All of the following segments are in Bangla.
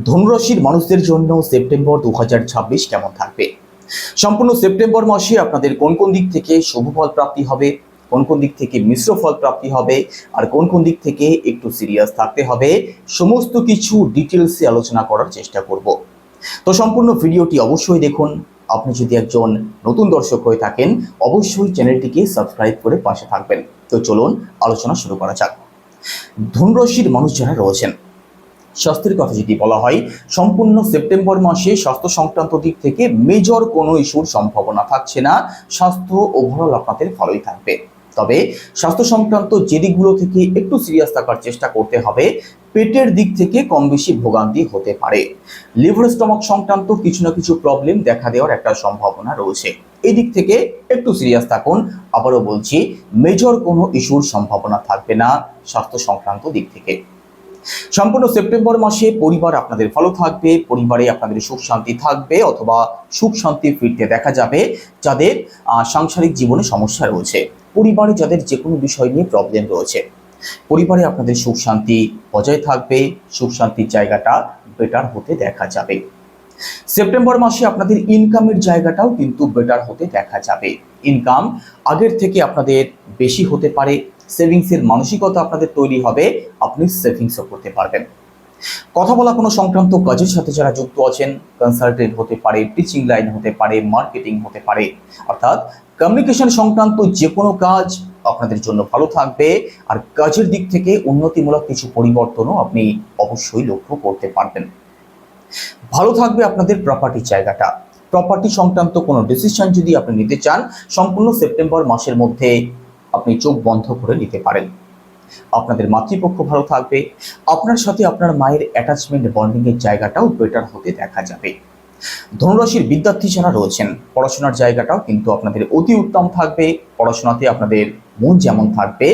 ধনুরাশির মানুষদের জন্য সেপ্টেম্বর 2026 কেমন থাকবে? সম্পূর্ণ সেপ্টেম্বর মাসে আপনাদের কোন কোন দিক থেকে শুভ ফল প্রাপ্তি হবে, কোন কোন দিক থেকে মিশ্র ফল প্রাপ্তি হবে, আর কোন কোন দিক থেকে একটু সিরিয়াস থাকতে হবে, সমস্ত কিছু ডিটেলসে আলোচনা করার চেষ্টা করব। তো সম্পূর্ণ ভিডিওটি অবশ্যই দেখুন। আপনি যদি একজন নতুন দর্শক হয়ে থাকেন, অবশ্যই চ্যানেলটিকে সাবস্ক্রাইব করে পাশে থাকবেন। তো চলুন আলোচনা শুরু করা যাক। ধনুরাশির মানুষ যারা রয়েছেন, স্বাস্থ্যের কথা যদি বলা হয়, সম্পূর্ণ সেপ্টেম্বর মাসে স্বাস্থ্য সংক্রান্ত দিক থেকে মেজর কোনো ইস্যুর সম্ভাবনা থাকছে না। স্বাস্থ্য ওভারঅল আপনাদের ভালোই থাকবে। তবে স্বাস্থ্য সংক্রান্ত যে দিকগুলো থেকে একটু সিরিয়াস থাকার চেষ্টা করতে হবে, পেটের দিক থেকে কম বেশি ভোগান্তি হতে পারে। লিভার স্টমাক সংক্রান্ত কিছু না কিছু প্রবলেম দেখা দেওয়ার একটা সম্ভাবনা রয়েছে। এই দিক থেকে একটু সিরিয়াস থাকুন। আবারও বলছি, মেজর কোনো ইস্যুর সম্ভাবনা থাকবে না স্বাস্থ্য সংক্রান্ত দিক থেকে। সম্পূর্ণ সেপ্টেম্বর মাসে পরিবার আপনাদের ভালো থাকবে, পরিবারে আপনাদের সুখ শান্তি থাকবে, অথবা সুখ শান্তি ফিরতে দেখা যাবে। যাদের সাংসারিক জীবনে সমস্যা রয়েছে, পরিবারে যাদের যে কোনো বিষয় নিয়ে প্রবলেম রয়েছে, পরিবারে আপনাদের সুখ শান্তি বজায় থাকবে, সুখ শান্তির জায়গাটা বেটার হতে দেখা যাবে। সেপ্টেম্বর মাসে আপনাদের ইনকামের জায়গাটাও কিন্তু বেটার হতে দেখা যাবে। ইনকাম আগের থেকে আপনাদের বেশি হতে পারে। সেভিংসের মানসিকতা আপনাদের তৈরি হবে, আপনি সেভিংসও করতে পারবেন। কথা বলা কোনো সংক্রান্ত কাজের সাথে যারা যুক্ত আছেন, কনসালটেন্ট হতে পারে, টিচিং লাইন হতে পারে, মার্কেটিং হতে পারে, অর্থাৎ কমিউনিকেশন সংক্রান্ত যে কোনো কাজ আপনাদের জন্য ভালো থাকবে। আর কাজের দিক থেকে উন্নতিমূলক কিছু পরিবর্তনও আপনি অবশ্যই লক্ষ্য করতে পারবেন। ভালো থাকবে আপনাদের প্রপার্টির জায়গাটা। প্রপার্টি সংক্রান্ত কোনো ডিসিশন যদি আপনি নিতে চান, সম্পূর্ণ সেপ্টেম্বর মাসের মধ্যে আপনি চোখ বন্ধ করে নিতে পারেন। আপনাদের মাতৃপক্ষ ভালো থাকবে। আপনার সাথে আপনার মায়ের অ্যাটাচমেন্ট বন্ডিংয়ের জায়গাটাও বেটার হতে দেখা যাবে। ধনুরাশির বিদ্যার্থী যারা রয়েছেন, পড়াশোনার জায়গাটাও কিন্তু আপনাদের অতি উত্তম থাকবে। পড়াশোনাতে আপনাদের মন যেমন থাকবে,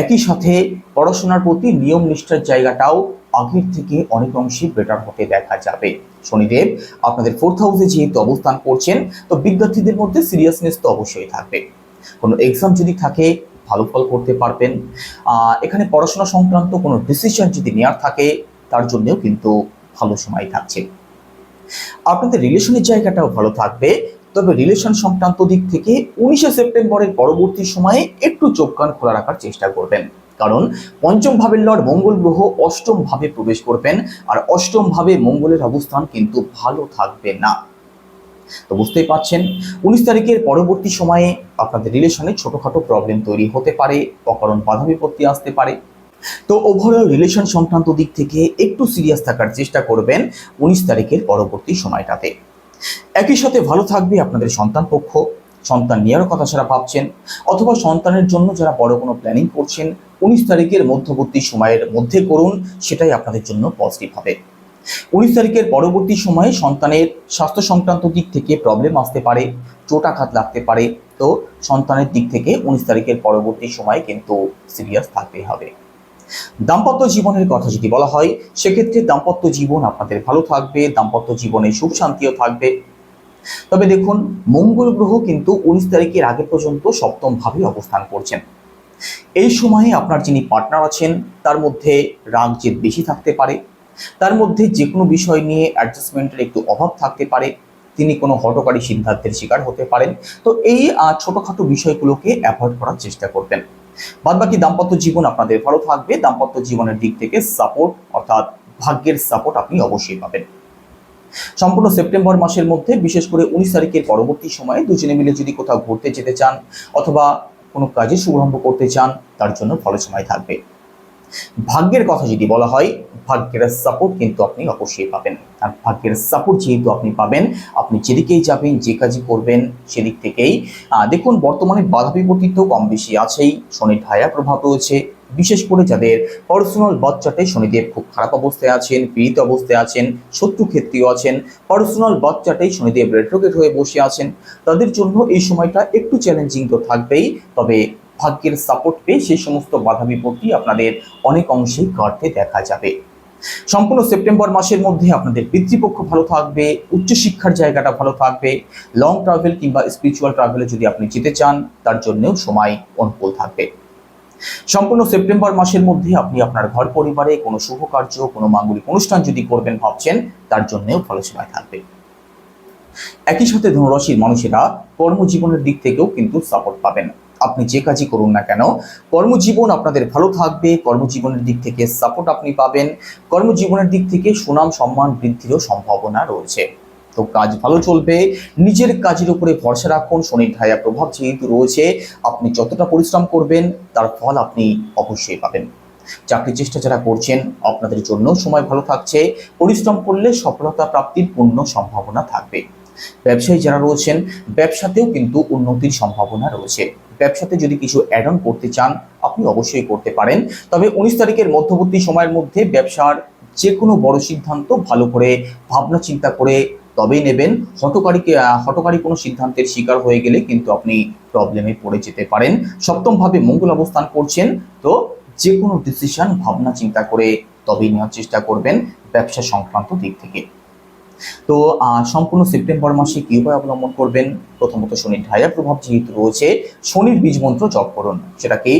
একই সাথে পড়াশোনার প্রতি নিয়ম নিষ্ঠার জায়গাটাও আগের থেকে অনেক অংশে বেটার হতে দেখা যাবে। শনিদেব আপনাদের 4th হাউসে যেহেতু অবস্থান করছেন, তো বিদ্যার্থীদের মধ্যে সিরিয়াসনেস তো অবশ্যই থাকবে। কোনো এক্সাম যদি থাকে, ভালো ফল করতে পারবেন। এখানে পড়াশোনা সংক্রান্ত কোনো ডিসিশন যদি নেওয়ার থাকে, তার জন্যও কিন্তু ভালো সময় থাকছে। আপনাদের রিলেশনের জায়গাটাও ভালো থাকবে। তবে রিলেশন সংক্রান্ত দিক থেকে 19শে সেপ্টেম্বরের পরবর্তী সময়ে একটু চোখ কান খোলা রাখার চেষ্টা করবেন, কারণ পঞ্চম ভাবের লর্ড মঙ্গল গ্রহ অষ্টম ভাবে প্রবেশ করবেন, আর অষ্টম ভাবে মঙ্গলের অবস্থান কিন্তু ভালো থাকবে না। তো বুঝতেই পাচ্ছেন, 19 তারিখের পরবর্তী সময়ে আপনাদের রিলেশনে ছোটখাটো প্রবলেম তৈরি হতে পারে, অকারণ বাধা বিপত্তি আসতে পারে। তো ওভারঅল রিলেশন সংক্রান্ত দিক থেকে একটু সিরিয়াস থাকার চেষ্টা করবেন 19 তারিখের পরবর্তী সময়টাতে। একই সাথে ভালো থাকবে আপনাদের সন্তান পক্ষ। সন্তান নেওয়ার কথা যারা ভাবছেন, অথবা সন্তানের জন্য যারা বড় কোনো প্ল্যানিং করছেন, 19 তারিখের মধ্যবর্তী সময়ের মধ্যে করুন, সেটাই আপনাদের জন্য পজিটিভ হবে। 19 তারিখের পরবর্তী সময়ে সন্তানের স্বাস্থ্য সংক্রান্ত দিক থেকে প্রবলেম আসতে পারে, চোট আঘাত লাগতে পারে। তো সন্তানের দিক থেকে 19 তারিখের পরবর্তী সময়ে কিন্তু সিরিয়াস থাকতে হবে। দাম্পত্য জীবনের কথা যদি বলা হয়, সেক্ষেত্রে দাম্পত্য জীবন আপনাদের ভালো থাকবে, দাম্পত্য জীবনে সুখ শান্তিও থাকবে। তবে দেখুন, মঙ্গল গ্রহ কিন্তু 19 তারিখের আগে পর্যন্ত সপ্তম ভাবে অবস্থান করছেন। এই সময়ে আপনার যিনি পার্টনার আছেন, তার মধ্যে রাগ জেদ বেশি থাকতে পারে, তার মধ্যে যে কোনো বিষয় নিয়ে অ্যাডজাস্টমেন্টের একটু অভাব থাকতে পারে, তিনি কোনো হঠকারী সিদ্ধান্তের শিকার হতে পারেন। তো এই ছোটখাটো বিষয়গুলোকে অ্যাভয়েড করার চেষ্টা করবেন। বাদবাকি দাম্পত্য জীবন আপনাদের ভালো থাকবে। দাম্পত্য জীবনের দিক থেকে সাপোর্ট, অর্থাৎ ভাগ্যের সাপোর্ট আপনি অবশ্যই পাবেন। সম্পূর্ণ সেপ্টেম্বর মাসের মধ্যে, বিশেষ করে 19 তারিখের পরবর্তী সময়ে দুজনে মিলে যদি কোথাও ঘুরতে যেতে চান, অথবা কোনো কাজে শুভারম্ভ করতে চান, তার জন্য ভালো সময় থাকবে। ভাগ্যের কথা যদি বলা হয়, ভাগ্যের সাপোর্ট কিন্তু আপনি অবশ্যই পাবেন। আর ভাগ্যের সাপোর্ট যেহেতু আপনি পাবেন, আপনি যেদিকেই যাবেন, যে কাজই করবেন, সেদিক থেকেই দেখুন, বর্তমানে বাধা বিপত্তি তো কম বেশি আছেই। শনির ঢায়া প্রভাব রয়েছে, বিশেষ করে যাদের পার্সোনাল বাচ্চাতে শনিদেব খুব খারাপ অবস্থায় আছেন, পীড়িত অবস্থায় আছেন, শত্রু ক্ষেত্রেও আছেন, পার্সোনাল বাচ্চাতেই শনিদেব রেট্রোগেট হয়ে বসে আছেন, তাদের জন্য এই সময়টা একটু চ্যালেঞ্জিং তো থাকবেই। তবে ভাগ্যের সাপোর্ট পেয়ে সেই সমস্ত বাধা বিপত্তি আপনাদের অনেক অংশেই কাটতে দেখা যাবে। সম্পূর্ণ সেপ্টেম্বর মাসের মধ্যে আপনাদের পিতৃপক্ষ ভালো থাকবে, উচ্চশিক্ষার জায়গাটা ভালো থাকবে। লং ট্রাভেল কিংবা স্পিরিচুয়াল ট্রাভেলে যদি আপনি যেতে চান, তার জন্যও সময় অনুকূল থাকবে। সম্পূর্ণ সেপ্টেম্বর মাসের মধ্যে আপনি আপনার ঘর পরিবারে কোনো শুভ কার্য, কোনো মাঙ্গলিক অনুষ্ঠান যদি করবেন ভাবছেন, তার জন্যও ভালো সময় থাকবে। একই সাথে ধনুরাশির মানুষেরা কর্মজীবনের দিক থেকেও কিন্তু সাপোর্ট পাবেন। আপনি যে কাজই করুন না কেন, কর্মজীবন আপনাদের ভালো থাকবে, কর্মজীবনের দিক থেকে সাপোর্ট আপনি পাবেন, কর্মজীবনের দিক থেকে সুনাম সম্মান বৃদ্ধিরও সম্ভাবনা রয়েছে। তো কাজ ভালো চলবে, নিজের কাজের উপরে ভরসা রাখুন। শনির ঢায়া প্রভাব যেহেতু রয়েছে, আপনি যতটা পরিশ্রম করবেন তার ফল আপনি অবশ্যই পাবেন। চাকরির চেষ্টা যারা করছেন, আপনাদের জন্য সময় ভালো থাকছে, পরিশ্রম করলে সফলতা প্রাপ্তির পূর্ণ সম্ভাবনা থাকবে। ব্যবসায়ী যারা রয়েছেন, ব্যবসাতেও কিন্তু উন্নতির সম্ভাবনা রয়েছে। ব্যবসাতে যদি কিছু অ্যাড অন করতে চান, আপনি অবশ্যই করতে পারেন। তবে 19 তারিখের মধ্যবর্তী সময়ের মধ্যে ব্যবসার যে কোনো বড় সিদ্ধান্ত ভালো করে ভাবনা চিন্তা করে তবেই নেবেন। হঠকারী কোনো সিদ্ধান্তের শিকার হয়ে গেলে কিন্তু আপনি প্রবলেমে পড়ে যেতে পারেন। সপ্তম ভাবে মঙ্গল অবস্থান করছেন, তো যে কোনো ডিসিশন ভাবনা চিন্তা করে তবেই নেওয়ার চেষ্টা করবেন ব্যবসা সংক্রান্ত দিক থেকে। তো সম্পূর্ণ সেপ্টেম্বর মাসে কি উপায় অবলম্বন করবেন? প্রথমত শনির ঢায়া প্রভাব যেহেতু রয়েছে, শনির বীজ মন্ত্র জপ করুন। সেটাকে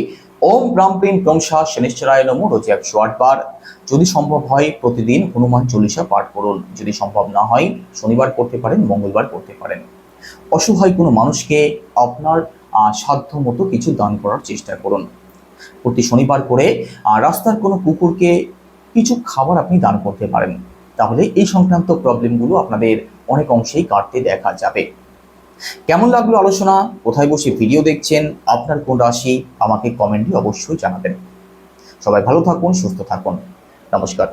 ওম ব্রাম প্রিম ক্রমশা শনিশ্চরায় নমঃ রোজ 108 বার। যদি সম্ভব হয় প্রতিদিন হনুমান চল্লিশা পাঠ করুন। যদি সম্ভব না হয় শনিবার করতে পারেন, মঙ্গলবার করতে পারেন। অসহায় কোনো মানুষকে আপনার সাধ্য মতো কিছু দান করার চেষ্টা করুন। প্রতি শনিবার করে রাস্তার কোনো কুকুরকে কিছু খাবার আপনি দান করতে পারেন। তাহলে এই সংক্রান্ত প্রবলেমগুলো আপনাদের অনেক অংশেই কাটতে দেখা যাবে। কেমন লাগলো আলোচনা? কোথায় বসে ভিডিও দেখছেন? আপনার কোন রাশি? আমাকে কমেন্টে অবশ্যই জানাবেন। সবাই ভালো থাকুন, সুস্থ থাকুন। নমস্কার।